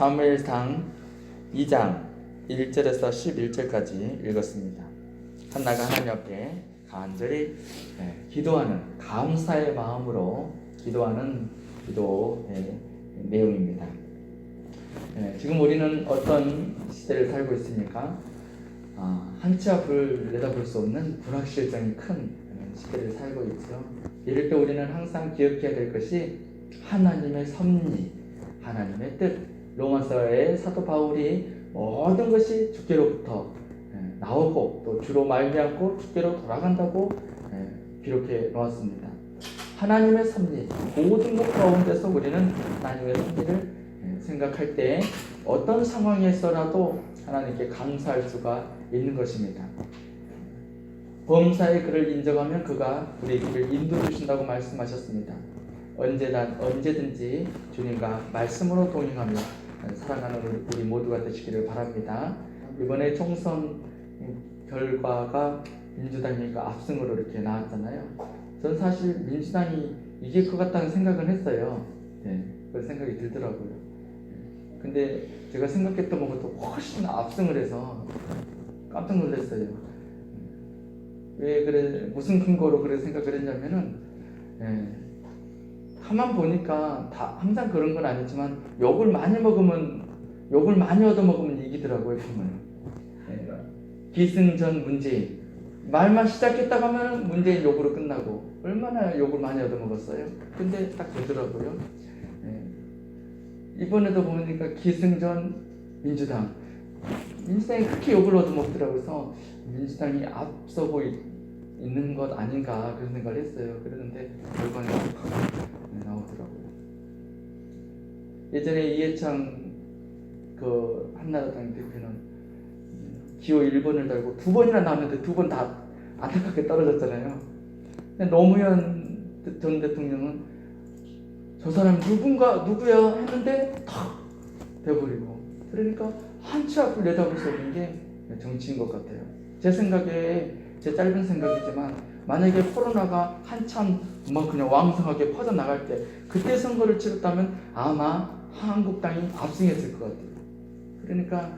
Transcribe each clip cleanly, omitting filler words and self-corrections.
사무엘상 2장 1절에서 11절까지 읽었습니다. 한나가 하나님 앞에 간절히 기도하는, 감사의 마음으로 기도하는 기도의 내용입니다. 지금 우리는 어떤 시대를 살고 있습니까? 한 치 앞을 내다볼 수 없는 불확실성이 큰 시대를 살고 있죠. 이럴 때 우리는 항상 기억해야 될 것이 하나님의 섭리, 하나님의 뜻. 로마서의 사도 바울이 모든 것이 주께로부터 나오고 또 주로 말미암고 주께로 돌아간다고 기록해 놓았습니다. 하나님의 섭리, 모든 것 가운데서 우리는 하나님의 섭리를 생각할 때 어떤 상황에서라도 하나님께 감사할 수가 있는 것입니다. 범사의 그를 인정하면 그가 우리의 길을 인도해 주신다고 말씀하셨습니다. 언제든지 주님과 말씀으로 동행하며 살아가는 우리 모두가 되시기를 바랍니다. 이번에 총선 결과가 민주당이니까 압승으로 이렇게 나왔잖아요. 전 사실 민주당이 이길 것 같다는 생각은 했어요. 그런 생각이 들더라고요. 근데 제가 생각했던 것보다 훨씬 압승을 해서 깜짝 놀랐어요. 왜 그래, 무슨 근거로 그래 생각을 했냐면은, 가만 보니까 항상 그런 건 아니지만 욕을 많이 얻어먹으면 이기더라고요, 보면. 기승전 문재인. 말만 시작했다가 하면 문재인 욕으로 끝나고, 얼마나 욕을 많이 얻어먹었어요. 근데 딱 되더라고요. 이번에도 보니까 기승전 민주당. 민주당이 그렇게 욕을 얻어먹더라고요. 그래서 민주당이 앞서고 있는 것 아닌가 그런 생각을 했어요. 그랬는데 결과는 나오더라고요. 예전에 이해창 그 한나라당 대표는 기호 1번을 달고 2번이나 나왔는데 2번 다 안타깝게 떨어졌잖아요. 노무현 전 대통령은 저 사람 누구야 했는데 탁 돼버리고, 그러니까 한치 앞을 내다볼 수 없는 게 정치인 것 같아요. 제 생각에, 제 짧은 생각이지만 만약에 코로나가 한참 그냥 왕성하게 퍼져나갈 때 그때 선거를 치렀다면 아마 한국당이 압승했을 것 같아요. 그러니까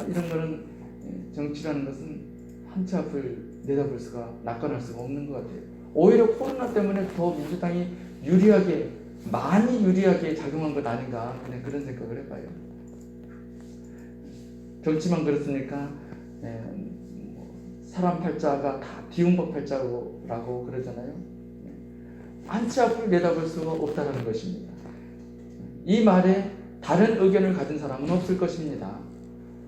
이런 거는, 정치라는 것은 한치 앞을 내다볼 수가, 낙관할 수가 없는 것 같아요. 오히려 코로나 때문에 더 민주당이 많이 유리하게 작용한 것 아닌가, 그냥 그런 생각을 해봐요. 정치만 그렇습니까? 사람 팔자가 다 비운법 팔자라고 그러잖아요. 한치 앞을 내다볼 수가 없다는 것입니다. 이 말에 다른 의견을 가진 사람은 없을 것입니다.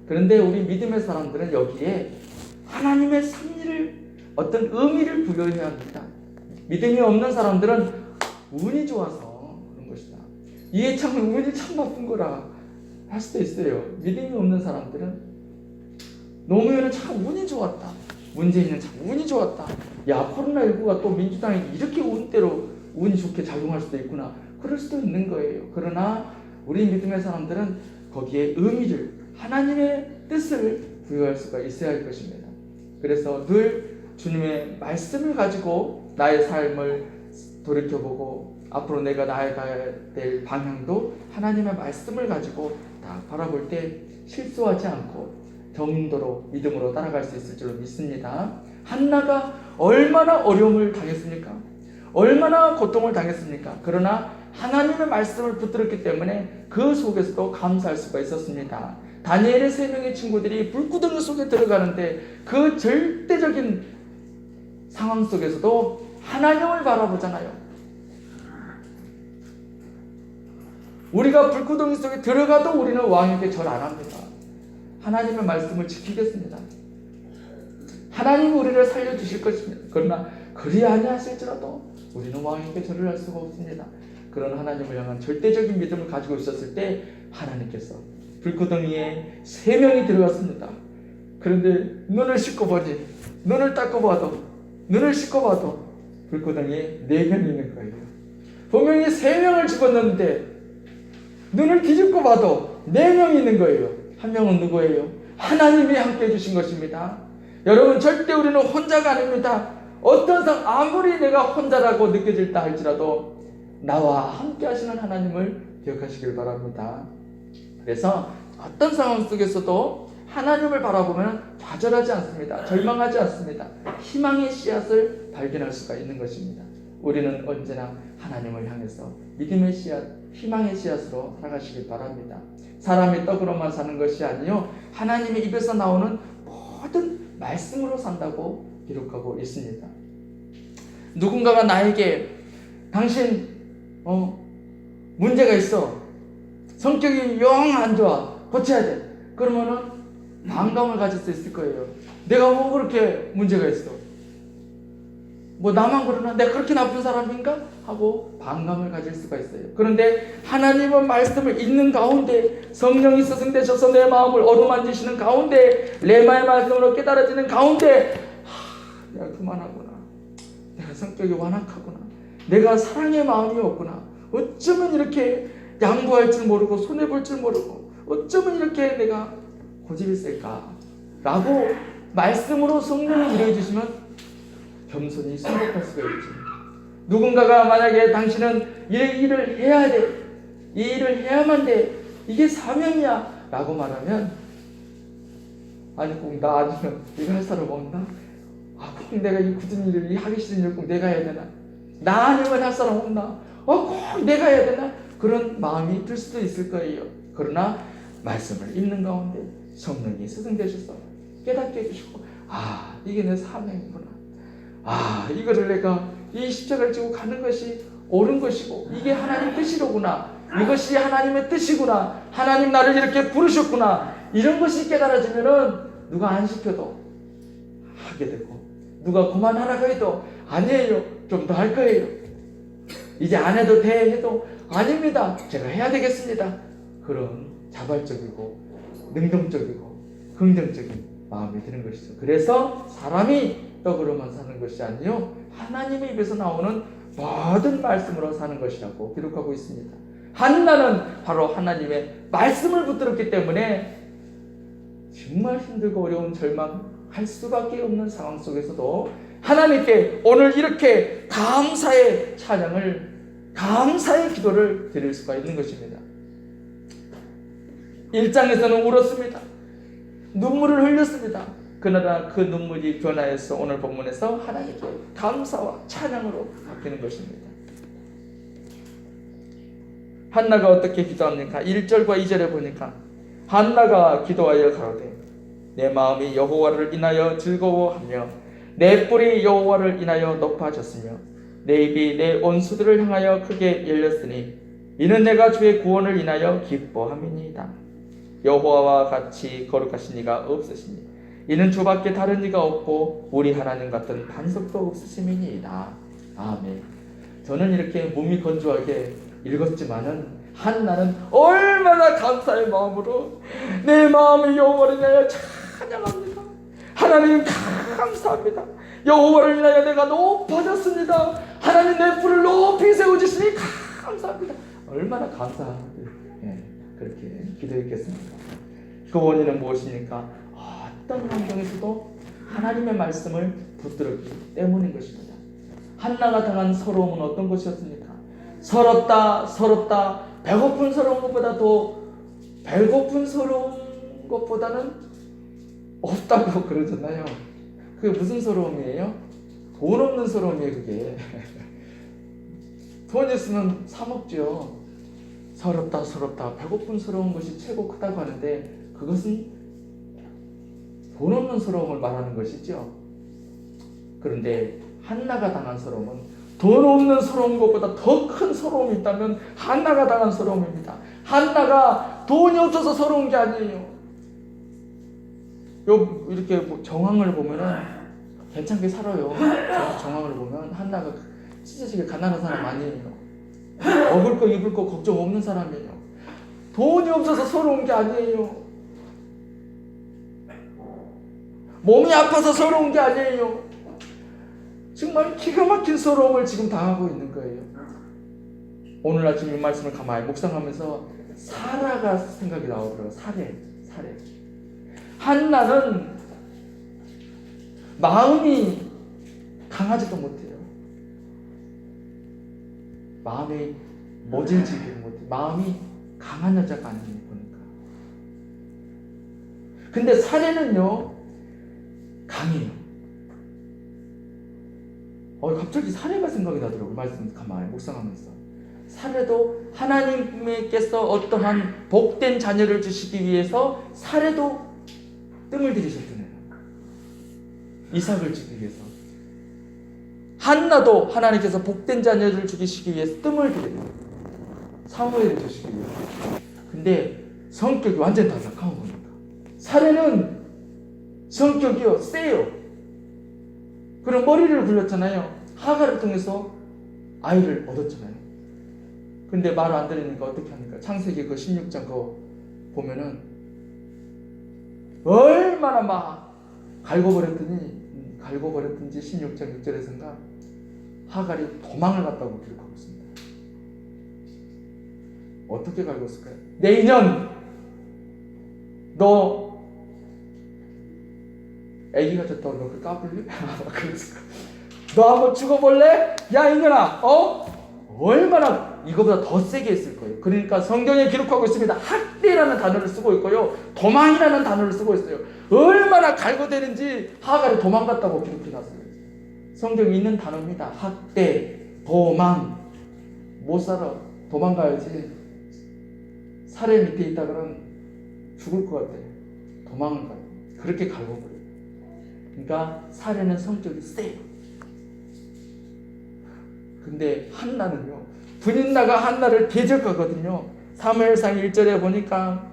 그런데 우리 믿음의 사람들은 여기에 하나님의 섭리를, 어떤 의미를 부여해야 합니다. 믿음이 없는 사람들은 운이 좋아서 그런 것이다. 이해창은 운이 참 나쁜 거라 할 수도 있어요. 믿음이 없는 사람들은 노무현은 참 운이 좋았다, 문재인은 참 운이 좋았다, 야 코로나19가 또 민주당이 이렇게 운이 좋게 작용할 수도 있구나, 그럴 수도 있는 거예요. 그러나 우리 믿음의 사람들은 거기에 의미를, 하나님의 뜻을 부여할 수가 있어야 할 것입니다. 그래서 늘 주님의 말씀을 가지고 나의 삶을 돌이켜보고 앞으로 내가 나아가야 될 방향도 하나님의 말씀을 가지고 다 바라볼 때 실수하지 않고 정도로 믿음으로 따라갈 수 있을 줄로 믿습니다. 한나가 얼마나 어려움을 당했습니까? 얼마나 고통을 당했습니까? 그러나 하나님의 말씀을 붙들었기 때문에 그 속에서도 감사할 수가 있었습니다. 다니엘의 3명의 친구들이 불구덩이 속에 들어가는데 그 절대적인 상황 속에서도 하나님을 바라보잖아요. 우리가 불구덩이 속에 들어가도 우리는 왕에게 절 안 합니다. 하나님의 말씀을 지키겠습니다. 하나님은 우리를 살려주실 것입니다. 그러나 그리 아니하실지라도 우리는 왕에게 절을 할 수가 없습니다. 그런 하나님을 향한 절대적인 믿음을 가지고 있었을 때 하나님께서 불구덩이에 3명이 들어갔습니다. 그런데 눈을 씻고 봐도 불구덩이에 4명이 있는 거예요. 분명히 3명을 집어넣는데 눈을 뒤집고 봐도 4명이 있는 거예요. 한 명은 누구예요? 하나님이 함께 해주신 것입니다. 여러분, 절대 우리는 혼자가 아닙니다. 어떤 상황, 아무리 내가 혼자라고 느껴질다 할지라도 나와 함께 하시는 하나님을 기억하시길 바랍니다. 그래서 어떤 상황 속에서도 하나님을 바라보면 좌절하지 않습니다. 절망하지 않습니다. 희망의 씨앗을 발견할 수가 있는 것입니다. 우리는 언제나 하나님을 향해서 믿음의 씨앗, 희망의 씨앗으로 살아가시길 바랍니다. 사람의 떡으로만 사는 것이 아니요 하나님의 입에서 나오는 모든 말씀으로 산다고 기록하고 있습니다. 누군가가 나에게 당신 문제가 있어, 성격이 영 안 좋아, 고쳐야 돼, 그러면은 반감을 가질 수 있을 거예요. 내가 뭐 그렇게 문제가 있어, 뭐 나만 그러나, 내가 그렇게 나쁜 사람인가 하고 반감을 가질 수가 있어요. 그런데 하나님의 말씀을 읽는 가운데 성령이 스승되셔서 내 마음을 어루만지시는 가운데 레마의 말씀으로 깨달아지는 가운데 내가 그만하구나, 내가 성격이 완악하구나, 내가 사랑의 마음이 없구나, 어쩌면 이렇게 양보할 줄 모르고 손해볼 줄 모르고 어쩌면 이렇게 내가 고집이 셀까 라고 말씀으로 성령을 이루어 주시면 겸손히 순복할 수가 있지. 누군가가 만약에 당신은 이 일을 해야 돼, 이 일을 해야만 돼, 이게 사명이야 라고 말하면, 아니 꼭 나 아니면 이거 할 사람 없나? 꼭 내가 이 굳은 일을, 이 하기 싫은 일을 꼭 내가 해야 되나? 나 아니면 할 사람 없나? 꼭 내가 해야 되나? 그런 마음이 들 수도 있을 거예요. 그러나 말씀을 읽는 가운데 성령이 스승되셔서 깨닫게 해주시고, 이게 내 사명이구나, 이거를 내가 이 십자가를 지고 가는 것이 옳은 것이고 이게 하나님 뜻이로구나, 이것이 하나님의 뜻이구나, 하나님 나를 이렇게 부르셨구나, 이런 것이 깨달아지면은 누가 안 시켜도 하게 되고, 누가 그만하라고 해도 아니에요, 좀 더 할 거예요, 이제 안 해도 돼 해도 아닙니다, 제가 해야 되겠습니다, 그런 자발적이고 능동적이고 긍정적인 마음이 드는 것이죠. 그래서 사람이 떡으로만 사는 것이 아니요 하나님의 입에서 나오는 모든 말씀으로 사는 것이라고 기록하고 있습니다. 한나는 바로 하나님의 말씀을 붙들었기 때문에 정말 힘들고 어려운 절망할 수밖에 없는 상황 속에서도 하나님께 오늘 이렇게 감사의 찬양을, 감사의 기도를 드릴 수가 있는 것입니다. 1장에서는 울었습니다. 눈물을 흘렸습니다. 그러나 그 눈물이 변화해서 오늘 본문에서 하나님께 감사와 찬양으로 바뀌는 것입니다. 한나가 어떻게 기도합니까? 1절과 2절에 보니까 한나가 기도하여 가로되 내 마음이 여호와를 인하여 즐거워하며 내 뿔이 여호와를 인하여 높아졌으며 내 입이 내 원수들을 향하여 크게 열렸으니 이는 내가 주의 구원을 인하여 기뻐함이니이다. 여호와와 같이 거룩하신 이가 없으시니 이는 주밖에 다른 이가 없고 우리 하나님 같은 반석도 없으심이니이다. 아멘. 저는 이렇게 몸이 건조하게 읽었지만은 한나는 얼마나 감사의 마음으로 내 마음이 여호와를 인하여 찬양합니다. 하나님 감사합니다. 여호와를 인하여 내가 높아졌습니다. 하나님 내 뿔을 높이 세워주시니 감사합니다. 얼마나 감사하게 그렇게 기도했겠습니까? 그 원인은 무엇입니까? 어떤 환경에서도 하나님의 말씀을 붙들었기 때문인 것입니다. 한나가 당한 서러움은 어떤 것이었습니까? 서럽다. 배고픈 서러운 것보다도 배고픈 서러운 것보다는 없다고 그러잖아요. 그게 무슨 서러움이에요? 돈 없는 서러움이에요. 그게 돈 있으면 사 먹죠. 서럽다 배고픈 서러운 것이 최고 크다고 하는데 그것은 돈 없는 서러움을 말하는 것이죠. 그런데 한나가 당한 서러움은 돈 없는 서러운 것보다 더 큰 서러움이 있다면 한나가 당한 서러움입니다. 한나가 돈이 없어서 서러운 게 아니에요. 이렇게 정황을 보면은 괜찮게 살아요. 정황을 보면 한나가 찢어지게 가난한 사람 아니에요. 먹을 거 입을 거 걱정 없는 사람이에요. 돈이 없어서 서러운 게 아니에요. 몸이 아파서 서러운 게 아니에요. 정말 기가 막힌 서러움을 지금 당하고 있는 거예요. 오늘 아침 이 말씀을 가만히 묵상하면서 사라가 생각이 나오더라고요. 사례. 한나는 마음이 강하지도 못해요. 마음이 모질지도 못해요. 마음이 강한 여자가 아니에요. 보니까 근데 사례는요 강해요. 갑자기 사례가 생각이 나더라고요. 말씀 가만히 묵상하면서. 사례도 하나님께서 어떠한 복된 자녀를 주시기 위해서 사례도 뜸을 들이셨잖아요. 이삭을 주기 위해서. 한나도 하나님께서 복된 자녀를 주시기 위해서 뜸을 들여요. 사무엘을 주시기 위해서. 근데 성격이 완전 달라. 강한 거니까. 사례는 성격이요 세요. 그럼 머리를 굴렸잖아요. 하가를 통해서 아이를 얻었잖아요. 근데 말 안 들으니까 어떻게 합니까? 창세기 그 16장 그거 보면은 얼마나 막 갈고버렸든지 16장 6절에서인가 하갈이 도망을 갔다고 기록하고 있습니다. 어떻게 갈궜을까요? 내 인연 너 애기가 졌다고 너 그 까불래? 너 한번 죽어볼래? 야 이년아 얼마나 이거보다 더 세게 했을 거예요. 그러니까 성경에 기록하고 있습니다. 학대라는 단어를 쓰고 있고요 도망이라는 단어를 쓰고 있어요. 얼마나 갈고대는지 하갈이 도망갔다고 기록해놨어요. 성경에 있는 단어입니다. 학대, 도망. 못 살아. 도망가야지. 살해 밑에 있다 그러면 죽을 것 같아. 도망을 가요. 그렇게 갈고버려요. 그러니까 살해는 성격이 세요. 근데 한나는요 분인나가 한나를 대적하거든요. 사무엘상 1절에 보니까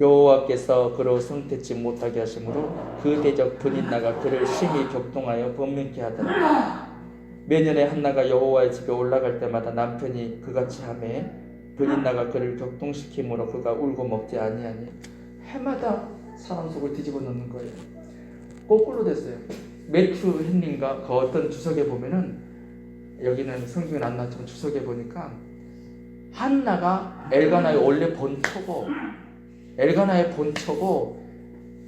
여호와께서 그로 손대지 못하게 하심으로 그 대적 분인나가 그를 심히 격동하여 번민케 하더라. 매년에 한나가 여호와의 집에 올라갈 때마다 남편이 그같이 하매 분인나가 그를 격동시키므로 그가 울고 먹지 아니하니 해마다 사람 속을 뒤집어 놓는 거예요. 거꾸로 됐어요. 매튜 헨리인가 그 어떤 주석에 보면은 여기는 성경은 안 나왔지만 주석에 보니까 한나가 엘가나의 원래 본처고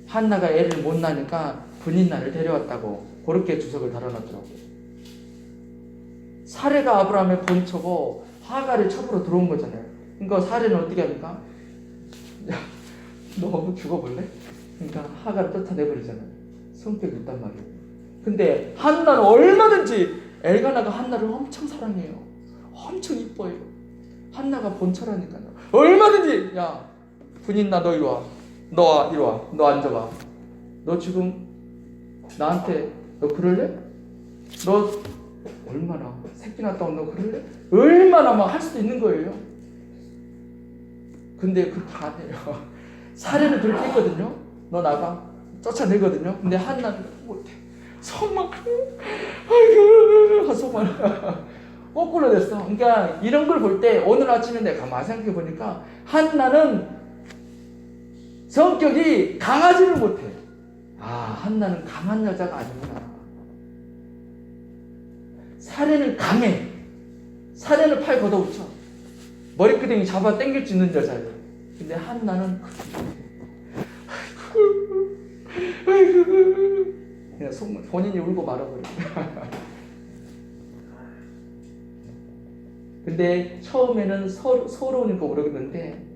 한나가 애를 못 낳으니까 분인나를 데려왔다고 그렇게 주석을 달아놨더라고요. 사례가 아브라함의 본처고 하갈의 첩으로 들어온 거잖아요. 그러니까 사례는 어떻게 합니까? 야, 너 죽어볼래? 그러니까 하갈을 쫓아내버리잖아요. 성격이 있단 말이에요. 근데 한나는 얼마든지 엘가나가 한나를 엄청 사랑해요. 엄청 이뻐해요. 한나가 본처라니까요. 얼마든지 야 분인나 너 이리 와. 너 이리 와. 너 앉아봐. 너 지금 나한테 너 그럴래? 너 얼마나 새끼 낳았다고 너 그럴래? 얼마나 막 할 수도 있는 거예요. 근데 그렇게 안 해요. 사례는 그렇게 했거든요. 너 나가. 쫓아내거든요. 근데 한나는 못해. 속만 아이고 속만 거꾸로 됐어. 그러니까 이런 걸 볼 때 오늘 아침에 내가 가만히 생각해 보니까 한나는 성격이 강하지를 못해. 한나는 강한 여자가 아니구나. 사례는 강해. 사례는 팔 걷어붙여. 머리끄댕이 잡아 당길 수 있는 여자예요. 근데 한나는 아이고 그냥 본인이 울고 말아버려. 근데 처음에는 서러우니까 울었는데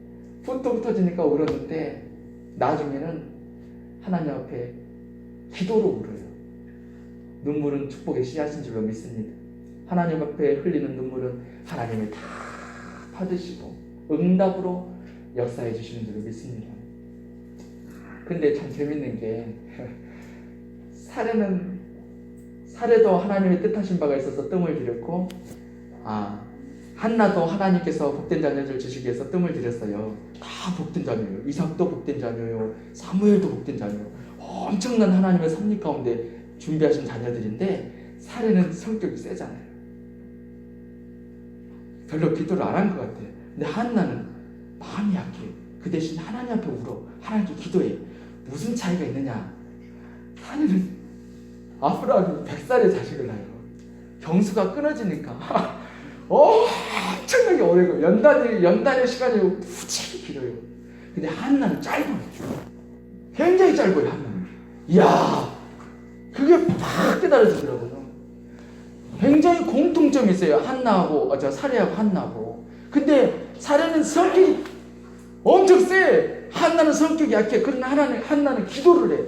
푸뚝 터지니까 울었는데 나중에는 하나님 앞에 기도로 울어요. 눈물은 축복의 씨앗인 줄로 믿습니다. 하나님 앞에 흘리는 눈물은 하나님이 다 받으시고 응답으로 역사해 주시는 줄로 믿습니다. 근데 참 재밌는 게 사례도 하나님의 뜻하신 바가 있어서 뜸을 들였고 한나도 하나님께서 복된 자녀를 주시기 위해서 뜸을 들였어요. 다 복된 자녀예요. 이삭도 복된 자녀예요. 사무엘도 복된 자녀예요. 엄청난 하나님의 섭리 가운데 준비하신 자녀들인데 사례는 성격이 세잖아요. 별로 기도를 안 한 것 같아요. 근데 한나는 마음이 약해요. 그 대신 하나님 앞에 울어. 하나님께 기도해. 무슨 차이가 있느냐? 사례는 아브라함이 100살의 자식을 낳아요. 경수가 끊어지니까 엄청나게 오래 걸려요. 연단의 시간이 무지하게 길어요. 근데 한나는 짧아요. 굉장히 짧아요. 한나는. 이야, 그게 팍 깨달아지더라고요. 굉장히 공통점이 있어요. 사례하고 한나하고. 근데 사례는 성격이 엄청 세. 한나는 성격이 약해. 그러나 한나는 기도를 해.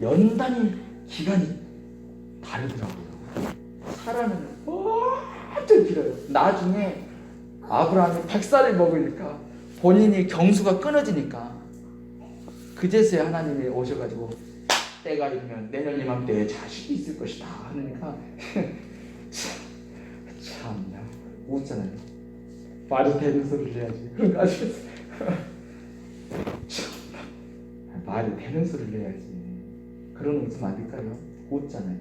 연단이 기간이 다르더라고요. 사라는 완전 길어요. 나중에 아브라함이 100살을 먹으니까 본인이 경수가 끊어지니까 그제서야 하나님이 오셔가지고 때가 이르면 내년 이맘때에 자식이 있을 것이다 하니까 참나 웃잖아요. 말이 되는 소리를 해야지. 그런 거 아시겠어요? 말이 되는 소리를 해야지. 그런 웃음 아닐까요? 웃잖아요.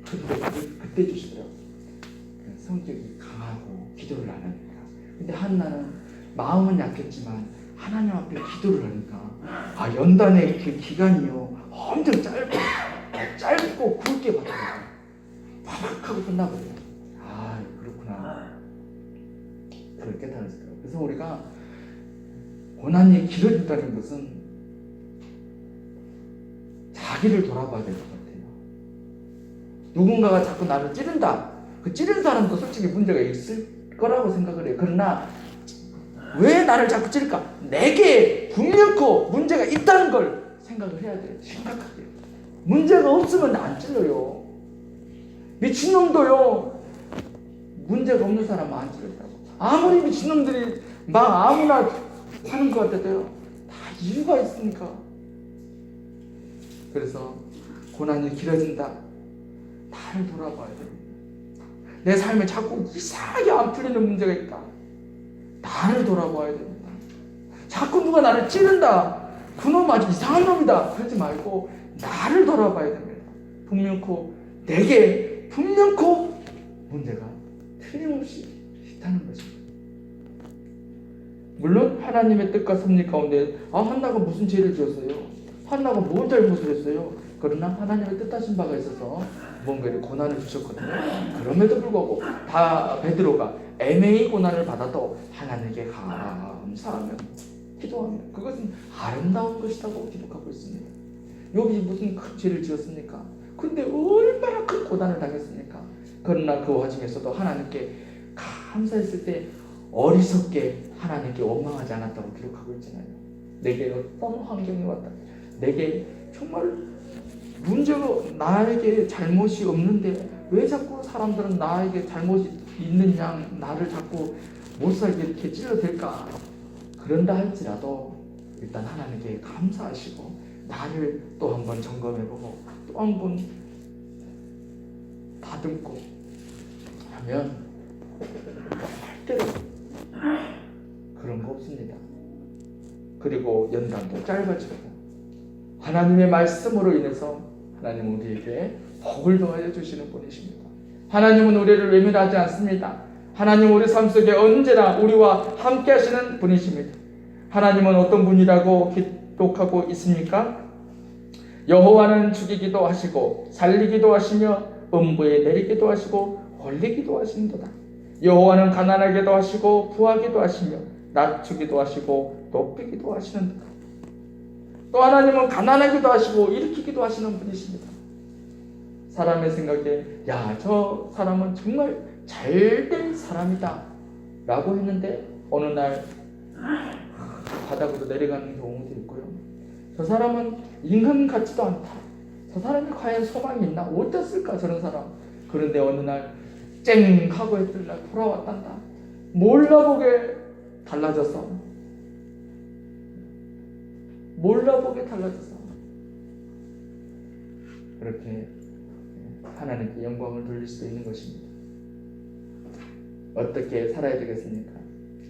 근데 그때 주시더라고요. 성격이 강하고 기도를 안 하니까. 근데 한나는 마음은 약했지만 하나님 앞에 기도를 하니까 연단의 그 기간이요 엄청 짧고 굵게 받더라고요. 팍 하고 끝나버려요. 그렇구나. 그걸 깨달았어요. 그래서 우리가 고난이 길어진다는 것은 자기를 돌아봐야 될 것 같아요. 누군가가 자꾸 나를 찌른다. 그 찌른 사람도 솔직히 문제가 있을 거라고 생각을 해요. 그러나 왜 나를 자꾸 찌를까? 내게 분명코 문제가 있다는 걸 생각을 해야 돼요. 심각하게. 문제가 없으면 안 찔러요. 미친놈도요. 문제가 없는 사람은 안 찔린다고. 아무리 미친놈들이 막 아무나 사는 것 같아도요. 다 이유가 있으니까. 그래서 고난이 길어진다. 나를 돌아봐야 됩니다. 내 삶에 자꾸 이상하게 안 풀리는 문제가 있다. 나를 돌아봐야 됩니다. 자꾸 누가 나를 찌른다. 그놈 아주 이상한 놈이다. 그러지 말고 나를 돌아봐야 됩니다. 내게 분명코 문제가 틀림없이 있다는 것입니다. 물론 하나님의 뜻과 섭리 가운데 한나가 무슨 죄를 지었어요? 한나가 뭔 잘못을 했어요? 그러나 하나님의 뜻하신 바가 있어서 뭔가 고난을 주셨거든요. 그럼에도 불구하고 베드로가 애매히 고난을 받아도 하나님께 감사하며 기도하며 그것은 아름다운 것이라고 기록하고 있습니다. 욥이 무슨 큰 죄를 지었습니까? 근데 얼마나 큰 고난을 당했습니까? 그러나 그 와중에서도 하나님께 감사했을 때 어리석게 하나님께 원망하지 않았다고 기록하고 있잖아요. 내게 어떤 환경이 왔다. 내게 정말 문제가 나에게 잘못이 없는데 왜 자꾸 사람들은 나에게 잘못이 있는 양 나를 자꾸 못살게 이렇게 찔러댈까? 그런다 할지라도 일단 하나님께 감사하시고 나를 또 한번 점검해보고 또 한번 다듬고 하면 절대로 그런 거 없습니다. 그리고 연단도 짧아지고 하나님의 말씀으로 인해서 하나님은 우리에게 복을 더하여 주시는 분이십니다. 하나님은 우리를 외면하지 않습니다. 하나님은 우리 삶 속에 언제나 우리와 함께 하시는 분이십니다. 하나님은 어떤 분이라고 기록하고 있습니까? 여호와는 죽이기도 하시고 살리기도 하시며 음부에 내리기도 하시고 올리기도 하시는도다. 여호와는 가난하게도 하시고 부하게도 하시며 낮추기도 하시고 높이기도 하시는도다. 또 하나님은 가난하기도 하시고 일으키기도 하시는 분이십니다. 사람의 생각에 저 사람은 정말 잘된 사람이다 라고 했는데 어느 날 바닥으로 내려가는 경우도 있고요. 저 사람은 인간 같지도 않다. 저 사람이 과연 소망이 있나? 어땠을까 저런 사람. 그런데 어느 날 쨍 하고 했던 날 돌아왔단다. 몰라보게 달라졌어. 그렇게 하나님께 영광을 돌릴 수 있는 것입니다. 어떻게 살아야 되겠습니까?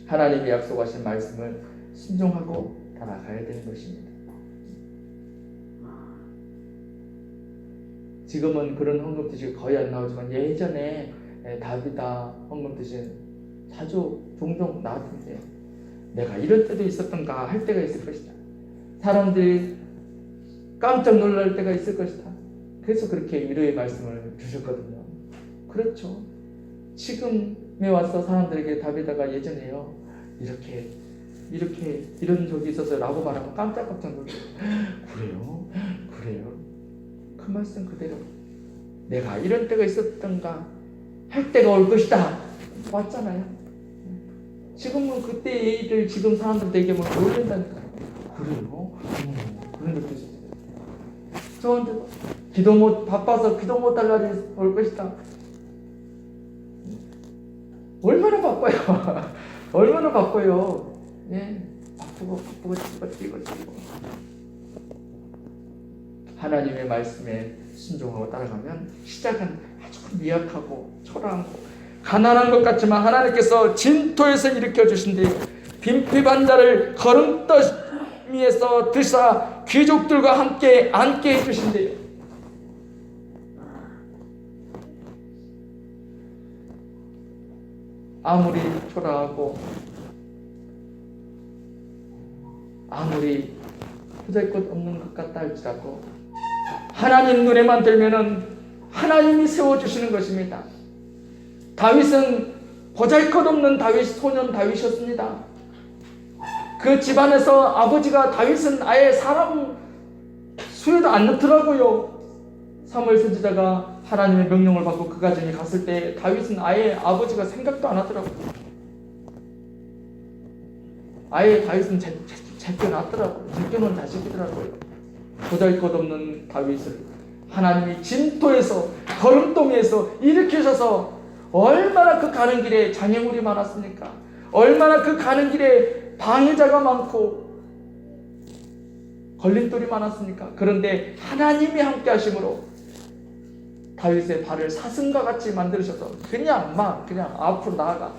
하나님이 약속하신 말씀을 순종하고 따라가야 되는 것입니다. 지금은 그런 헌금뜻이 거의 안 나오지만 예전에 다비다 헌금뜻이 종종 나왔는데 내가 이럴 때도 있었던가 할 때가 있을 것이다. 사람들이 깜짝 놀랄 때가 있을 것이다. 그래서 그렇게 위로의 말씀을 주셨거든요. 그렇죠. 지금에 와서 사람들에게 다비다가 예전에요 이런 적이 있었어요 라고 말하면 깜짝깜짝 놀라요. 그래요 그 말씀 그대로 내가 이런 때가 있었던가 할 때가 올 것이다 왔잖아요. 지금은 그때의 일을 지금 사람들 얘기하면 놀란다니까요. 그래요? 그런 것도 있어요. 저한테 바빠서 기도 못할 날이 올 것이다. 얼마나 바빠요. 얼마나 바빠요. 예, 바쁘고 뛰고. 하나님의 말씀에 순종하고 따라가면 시작은 아주 미약하고 초라한 거, 가난한 것 같지만 하나님께서 진토에서 일으켜 주신대요. 빈핍한 자를 걸음더미에서 드사 귀족들과 함께 앉게 해주신대요. 아무리 초라하고 아무리 보잘것 없는 것 같다 할지라도 하나님 눈에만 들면은 하나님이 세워주시는 것입니다. 다윗은 보잘것없는 소년 다윗이었습니다. 그 집안에서 아버지가 다윗은 아예 사람 수에도 안 넣더라고요. 사무엘 선지자가 하나님의 명령을 받고 그 가정에 갔을 때 다윗은 아예 아버지가 생각도 안 하더라고요. 아예 다윗은 제껴놨더라고요. 제껴놓은 자식이더라고요. 보잘것없는 다윗을 하나님이 진토에서 거름동에서 일으키셔서 얼마나 그 가는 길에 장애물이 많았습니까? 얼마나 그 가는 길에 방해자가 많고 걸림돌이 많았습니까? 그런데 하나님이 함께 하심으로 다윗의 발을 사슴과 같이 만드셔서 그냥 앞으로 나아가.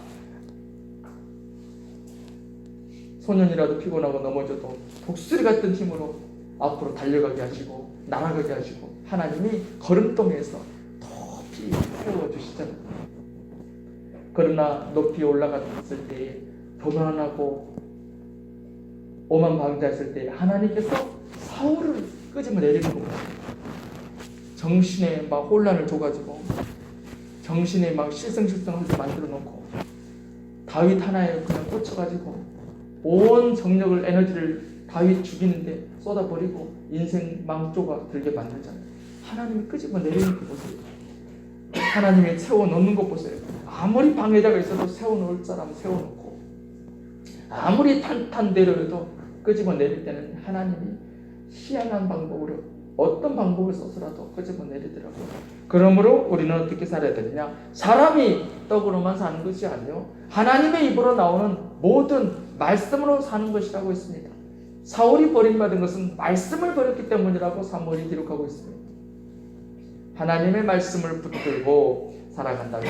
소년이라도 피곤하고 넘어져도 독수리 같은 힘으로 앞으로 달려가게 하시고 날아가게 하시고 하나님이 걸음동에서 높이 세워주시잖아요. 그러나 높이 올라갔을 때 교만하고 오만방자했을 때 하나님께서 사울을 끄집어 내리는 겁니다. 정신에 막 혼란을 줘가지고 정신에 막 실성실성하게 만들어 놓고 다윗 하나에 그냥 꽂혀가지고 온 정력을 에너지를 다윗 죽이는데 쏟아버리고 인생 망조가 들게 만들잖아요. 하나님이 끄집어 내리는 거 보세요. 하나님이 세워놓는 거 보세요. 아무리 방해자가 있어도 세워놓을 사람 세워놓고 아무리 탄탄대로 해도 끄집어 내릴 때는 하나님이 희한한 방법으로 어떤 방법을 써서라도 끄집어 내리더라고요. 그러므로 우리는 어떻게 살아야 되느냐? 사람이 떡으로만 사는 것이 아니요 하나님의 입으로 나오는 모든 말씀으로 사는 것이라고 했습니다. 사울이 버림받은 것은 말씀을 버렸기 때문이라고 사무엘이 기록하고 있습니다. 하나님의 말씀을 붙들고 살아간다면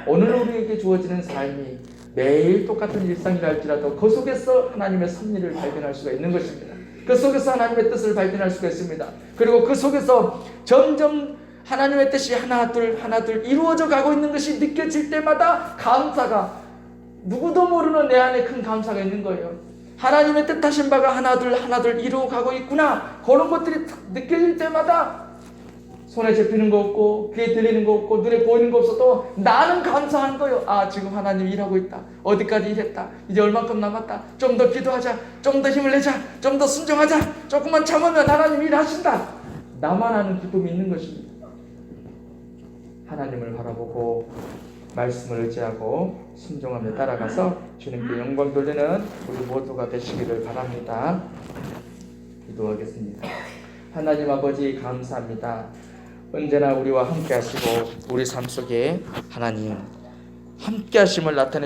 오늘 우리에게 주어지는 삶이 매일 똑같은 일상이라 할지라도 그 속에서 하나님의 섭리를 발견할 수가 있는 것입니다. 그 속에서 하나님의 뜻을 발견할 수가 있습니다. 그리고 그 속에서 점점 하나님의 뜻이 하나 둘 이루어져 가고 있는 것이 느껴질 때마다 감사가 누구도 모르는 내 안에 큰 감사가 있는 거예요. 하나님의 뜻하신 바가 하나 둘 이루어 가고 있구나. 그런 것들이 느껴질 때마다 손에 잡히는 거 없고 귀에 들리는 거 없고 눈에 보이는 거 없어도 나는 감사한 거예요. 아, 지금 하나님 일하고 있다. 어디까지 일했다. 이제 얼만큼 남았다. 좀 더 기도하자. 좀 더 힘을 내자. 좀 더 순종하자. 조금만 참으면 하나님 일하신다. 나만 아는 기쁨이 있는 것입니다. 하나님을 바라보고 말씀을 의지하고 순종하며 따라가서 주님께 영광 돌리는 우리 모두가 되시기를 바랍니다. 기도하겠습니다. 하나님 아버지 감사합니다. 언제나 우리와 함께 하시고 우리 삶 속에 하나님 함께 하심을 나타내